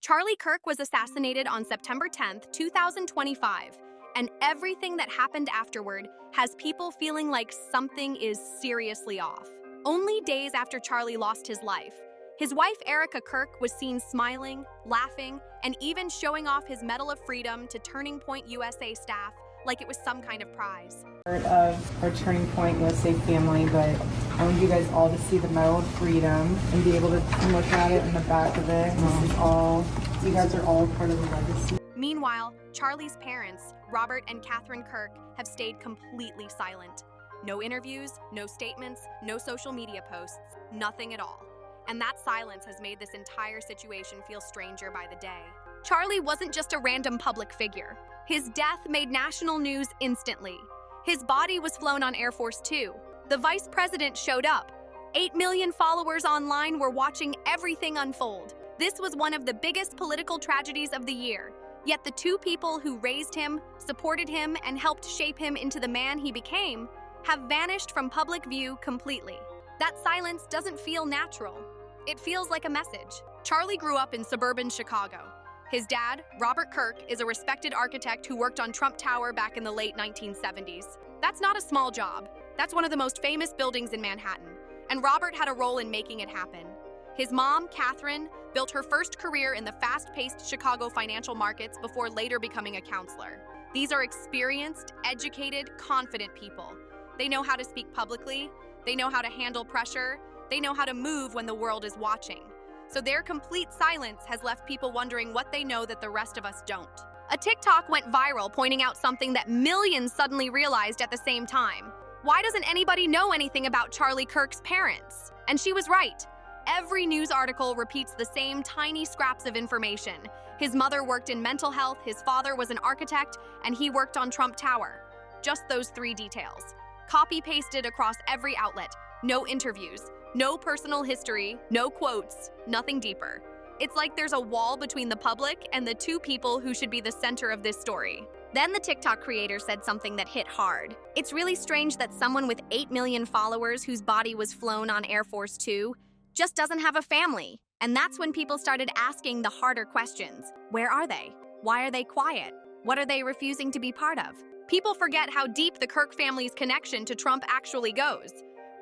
Charlie Kirk was assassinated on September 10th, 2025, and everything that happened afterward has people feeling like something is seriously off. Only days after Charlie lost his life, his wife Erika Kirk was seen smiling, laughing, and even showing off his Medal of Freedom to Turning Point USA staff like it was some kind of prize. Part of our Turning Point USA family, but I want you guys all to see the Medal of Freedom and be able to look at it in the back of it. This is all, you guys are all part of the legacy. Meanwhile, Charlie's parents, Robert and Catherine Kirk, have stayed completely silent. No interviews, no statements, no social media posts, nothing at all. And that silence has made this entire situation feel stranger by the day. Charlie wasn't just a random public figure. His death made national news instantly. His body was flown on Air Force Two. The vice president showed up. 8 million followers online were watching everything unfold. This was one of the biggest political tragedies of the year. Yet the two people who raised him, supported him, and helped shape him into the man he became have vanished from public view completely. That silence doesn't feel natural. It feels like a message. Charlie grew up in suburban Chicago. His dad, Robert Kirk, is a respected architect who worked on Trump Tower back in the late 1970s. That's not a small job. That's one of the most famous buildings in Manhattan, and Robert had a role in making it happen. His mom, Catherine, built her first career in the fast-paced Chicago financial markets before later becoming a counselor. These are experienced, educated, confident people. They know how to speak publicly, they know how to handle pressure, they know how to move when the world is watching. So their complete silence has left people wondering what they know that the rest of us don't. A TikTok went viral pointing out something that millions suddenly realized at the same time. Why doesn't anybody know anything about Charlie Kirk's parents? And she was right. Every news article repeats the same tiny scraps of information. His mother worked in mental health, his father was an architect, and he worked on Trump Tower. Just those three details. Copy-pasted across every outlet. No interviews, no personal history, no quotes, nothing deeper. It's like there's a wall between the public and the two people who should be the center of this story. Then the TikTok creator said something that hit hard. It's really strange that someone with 8 million followers whose body was flown on Air Force Two just doesn't have a family. And that's when people started asking the harder questions. Where are they? Why are they quiet? What are they refusing to be part of? People forget how deep the Kirk family's connection to Trump actually goes.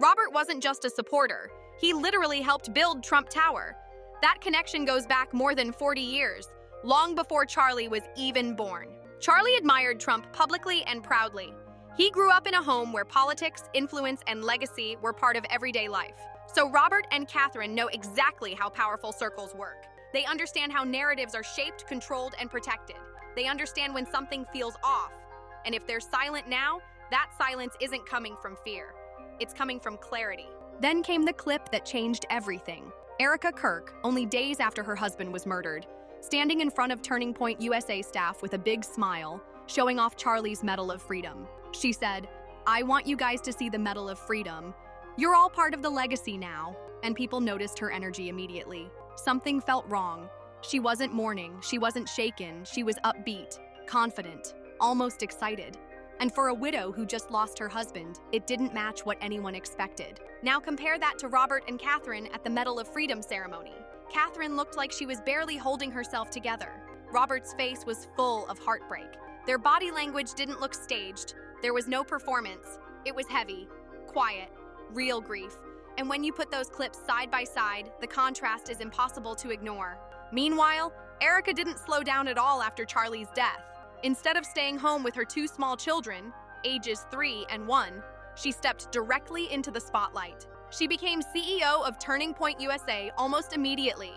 Robert wasn't just a supporter. He literally helped build Trump Tower. That connection goes back more than 40 years, long before Charlie was even born. Charlie admired Trump publicly and proudly. He grew up in a home where politics, influence, and legacy were part of everyday life. So Robert and Catherine know exactly how powerful circles work. They understand how narratives are shaped, controlled, and protected. They understand when something feels off. And if they're silent now, that silence isn't coming from fear. It's coming from clarity. Then came the clip that changed everything. Erika Kirk, only days after her husband was murdered, standing in front of Turning Point USA staff with a big smile, showing off Charlie's Medal of Freedom. She said, "I want you guys to see the Medal of Freedom. You're all part of the legacy now." And people noticed her energy immediately. Something felt wrong. She wasn't mourning, she wasn't shaken, she was upbeat, confident, almost excited. And for a widow who just lost her husband, it didn't match what anyone expected. Now compare that to Robert and Catherine at the Medal of Freedom ceremony. Catherine looked like she was barely holding herself together. Robert's face was full of heartbreak. Their body language didn't look staged. There was no performance. It was heavy, quiet, real grief. And when you put those clips side by side, the contrast is impossible to ignore. Meanwhile, Erika didn't slow down at all after Charlie's death. Instead of staying home with her two small children, ages 3 and 1, she stepped directly into the spotlight. She became CEO of Turning Point USA almost immediately.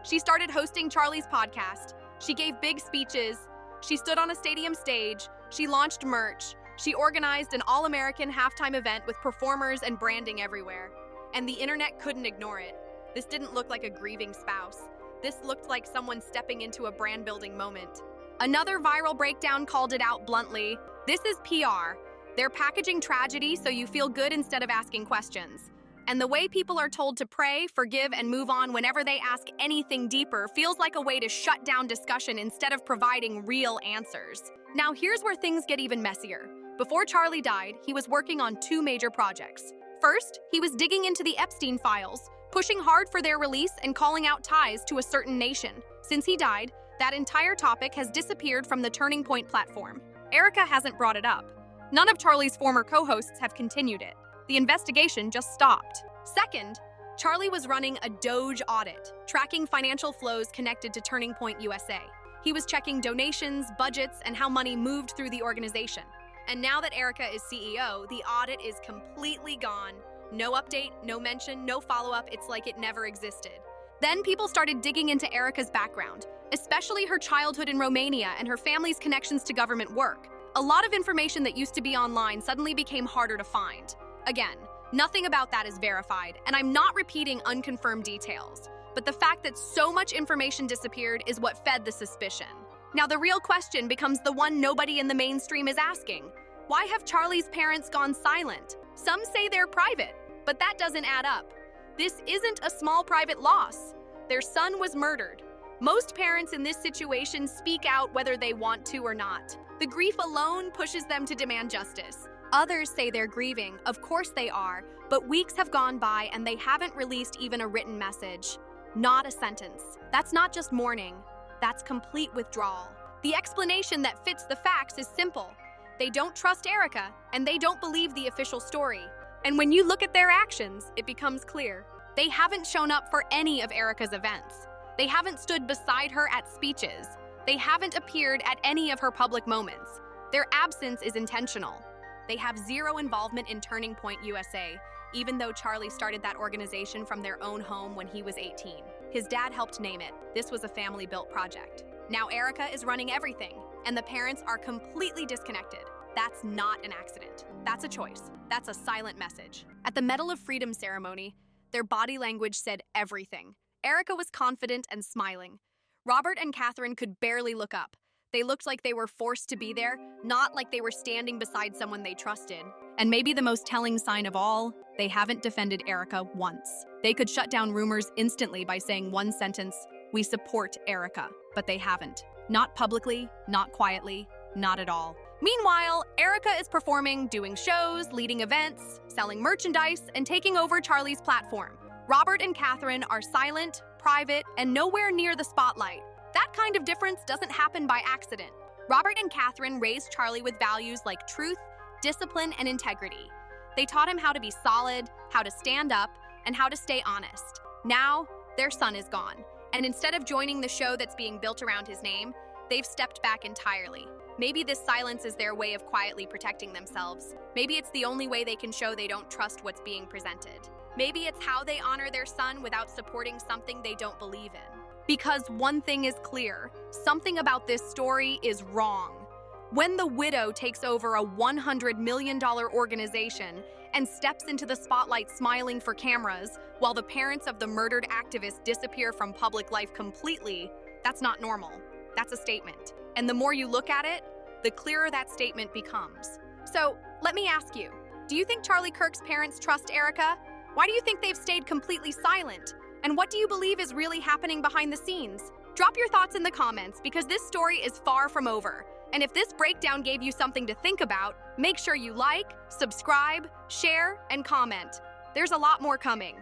She started hosting Charlie's podcast. She gave big speeches. She stood on a stadium stage. She launched merch. She organized an all-American halftime event with performers and branding everywhere. And the internet couldn't ignore it. This didn't look like a grieving spouse. This looked like someone stepping into a brand-building moment. Another viral breakdown called it out bluntly. This is PR. They're packaging tragedy so you feel good instead of asking questions. And the way people are told to pray, forgive, and move on whenever they ask anything deeper feels like a way to shut down discussion instead of providing real answers. Now here's where things get even messier. Before Charlie died, he was working on 2 major projects. First, he was digging into the Epstein files, pushing hard for their release and calling out ties to a certain nation. Since he died, that entire topic has disappeared from the Turning Point platform. Erika hasn't brought it up. None of Charlie's former co-hosts have continued it. The investigation just stopped. Second, Charlie was running a Doge audit, tracking financial flows connected to Turning Point USA. He was checking donations, budgets, and how money moved through the organization. And now that Erika is CEO, the audit is completely gone. No update, no mention, no follow-up. It's like it never existed. Then people started digging into Erika's background, especially her childhood in Romania and her family's connections to government work. A lot of information that used to be online suddenly became harder to find. Again, nothing about that is verified, and I'm not repeating unconfirmed details. But the fact that so much information disappeared is what fed the suspicion. Now the real question becomes the one nobody in the mainstream is asking. Why have Charlie's parents gone silent? Some say they're private, but that doesn't add up. This isn't a small private loss. Their son was murdered. Most parents in this situation speak out whether they want to or not. The grief alone pushes them to demand justice. Others say they're grieving. Of course they are, but weeks have gone by and they haven't released even a written message. Not a sentence. That's not just mourning. That's complete withdrawal. The explanation that fits the facts is simple. They don't trust Erika, and they don't believe the official story. And when you look at their actions, it becomes clear. They haven't shown up for any of Erika's events. They haven't stood beside her at speeches. They haven't appeared at any of her public moments. Their absence is intentional. They have zero involvement in Turning Point USA, even though Charlie started that organization from their own home when he was 18. His dad helped name it. This was a family-built project. Now Erika is running everything, and the parents are completely disconnected. That's not an accident. That's a choice. That's a silent message. At the Medal of Freedom ceremony, their body language said everything. Erika was confident and smiling. Robert and Catherine could barely look up. They looked like they were forced to be there, not like they were standing beside someone they trusted. And maybe the most telling sign of all, they haven't defended Erika once. They could shut down rumors instantly by saying one sentence, "We support Erika," but they haven't. Not publicly, not quietly, not at all. Meanwhile, Erika is performing, doing shows, leading events, selling merchandise, and taking over Charlie's platform. Robert and Catherine are silent, private, and nowhere near the spotlight. That kind of difference doesn't happen by accident. Robert and Catherine raised Charlie with values like truth, discipline, and integrity. They taught him how to be solid, how to stand up, and how to stay honest. Now, their son is gone, and instead of joining the show that's being built around his name, they've stepped back entirely. Maybe this silence is their way of quietly protecting themselves. Maybe it's the only way they can show they don't trust what's being presented. Maybe it's how they honor their son without supporting something they don't believe in. Because one thing is clear, something about this story is wrong. When the widow takes over a $100 million organization and steps into the spotlight smiling for cameras, while the parents of the murdered activist disappear from public life completely, that's not normal. That's a statement. And the more you look at it, the clearer that statement becomes. So, let me ask you, do you think Charlie Kirk's parents trust Erika? Why do you think they've stayed completely silent? And what do you believe is really happening behind the scenes? Drop your thoughts in the comments because this story is far from over. And if this breakdown gave you something to think about, make sure you like, subscribe, share, and comment. There's a lot more coming.